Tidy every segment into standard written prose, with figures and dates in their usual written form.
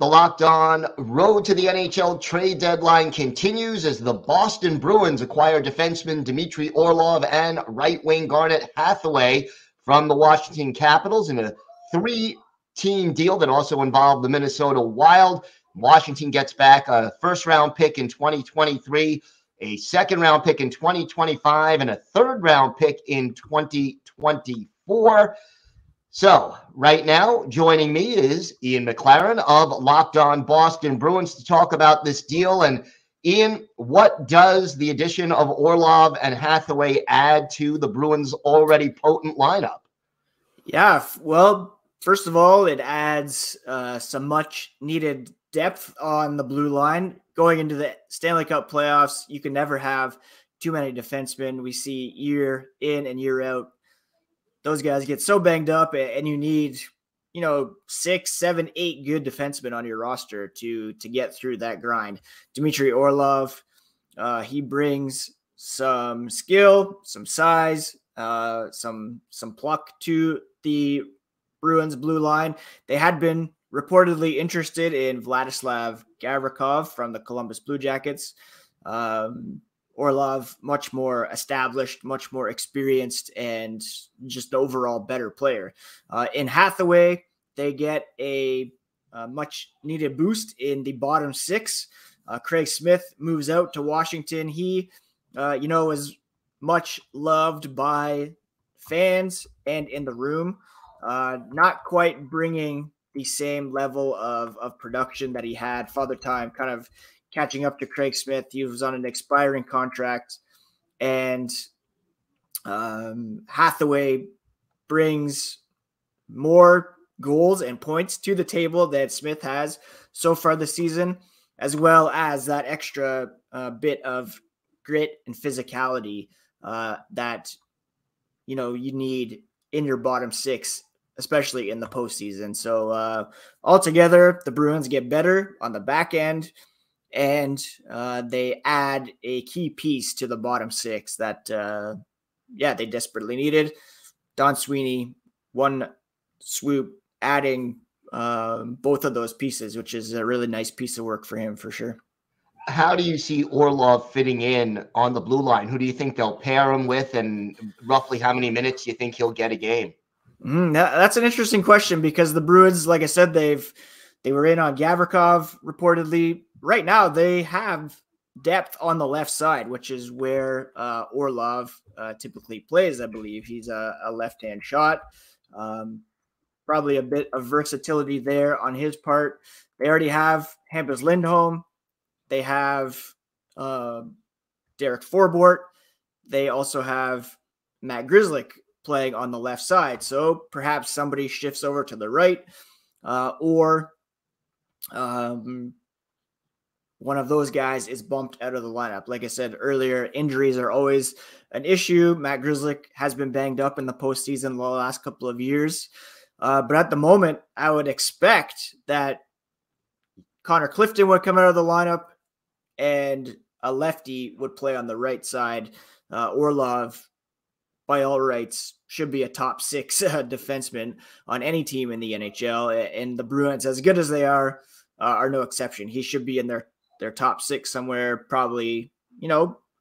The Locked On road to the NHL trade deadline continues as the Boston Bruins acquire defenseman Dmitry Orlov and right wing Garnet Hathaway from the Washington Capitals in a three-team deal that also involved the Minnesota Wild. Washington gets back a first-round pick in 2023, a second-round pick in 2025, and a third-round pick in 2024. So right now, joining me is Ian McLaren of Locked On Boston Bruins to talk about this deal. And Ian, what does the addition of Orlov and Hathaway add to the Bruins' already potent lineup? Yeah, well, first of all, it adds some much-needed depth on the blue line. Going into the Stanley Cup playoffs, you can never have too many defensemen. We see year in and year out, those guys get so banged up, and you need, 6, 7, 8 good defensemen on your roster to get through that grind. Dmitry Orlov, he brings some skill, some size, some pluck to the Bruins blue line. They had been reportedly interested in Vladislav Gavrikov from the Columbus Blue Jackets. Orlov, much more established, much more experienced, and just overall better player. In Hathaway, they get a much-needed boost in the bottom six. Craig Smith moves out to Washington. He, is much loved by fans and in the room. Not quite bringing the same level of production that he had. Father Time kind of catching up to Craig Smith. He was on an expiring contract, and Hathaway brings more goals and points to the table that Smith has so far this season, as well as that extra bit of grit and physicality that, you need in your bottom six, especially in the postseason. So altogether, the Bruins get better on the back end, and they add a key piece to the bottom six that, they desperately needed. Don Sweeney, one swoop, adding both of those pieces, which is a really nice piece of work for him, for sure. How do you see Orlov fitting in on the blue line? Who do you think they'll pair him with, and roughly how many minutes do you think he'll get a game? That's an interesting question, because the Bruins, like I said, they were in on Gavrikov reportedly. Right now, they have depth on the left side, which is where Orlov typically plays. I believe he's a left-hand shot. Probably a bit of versatility there on his part. They already have Hampus Lindholm. They have Derek Forbort. They also have Matt Grzelcyk playing on the left side. So perhaps somebody shifts over to the right, or one of those guys is bumped out of the lineup. Like I said earlier, injuries are always an issue. Matt Grzelcyk has been banged up in the postseason the last couple of years. But at the moment, I would expect that Connor Clifton would come out of the lineup and a lefty would play on the right side. Orlov, by all rights, should be a top six defenseman on any team in the NHL. And the Bruins, as good as they are no exception. He should be in their top six somewhere, probably,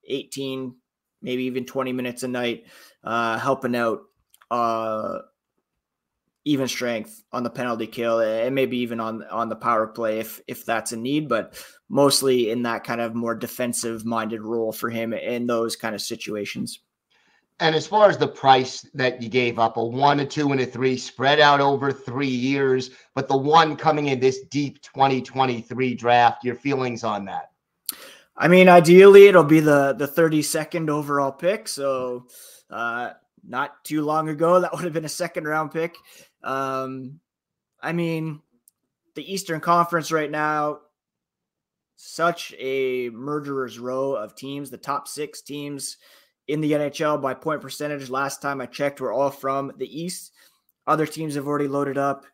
18, maybe even 20 minutes a night, helping out even strength on the penalty kill, and maybe even on the power play if that's a need, but mostly in that kind of more defensive minded role for him in those kind of situations. And as far as the price that you gave up, a 1, a 2, and a 3 spread out over 3 years, but the one coming in this deep 2023 draft, your feelings on that? I mean, ideally it'll be the 32nd overall pick. So not too long ago, that would have been a second round pick. I mean, the Eastern Conference right now, such a murderer's row of teams. The top 6 teams in the NHL by point percentage, last time I checked, were all from the East. Other teams have already loaded up.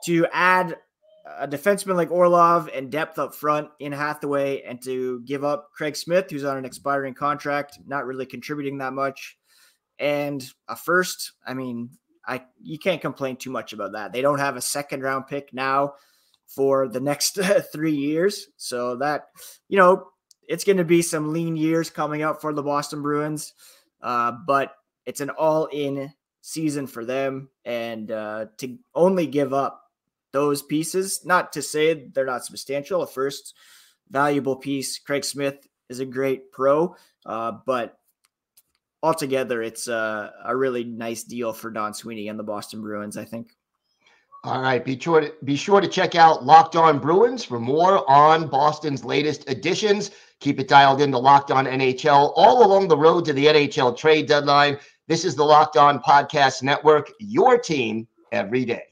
To add a defenseman like Orlov and depth up front in Hathaway, and to give up Craig Smith, who's on an expiring contract, not really contributing that much, and a first, I mean, you can't complain too much about that. They don't have a second round pick now. for the next 3 years. So that, it's going to be some lean years coming up for the Boston Bruins, but it's an all-in season for them. And to only give up those pieces, not to say they're not substantial. A first valuable piece, Craig Smith is a great pro, but altogether, it's a really nice deal for Don Sweeney and the Boston Bruins, I think. All right, be sure to check out Locked On Bruins for more on Boston's latest additions. Keep it dialed into Locked On NHL all along the road to the NHL trade deadline. This is the Locked On Podcast Network, your team every day.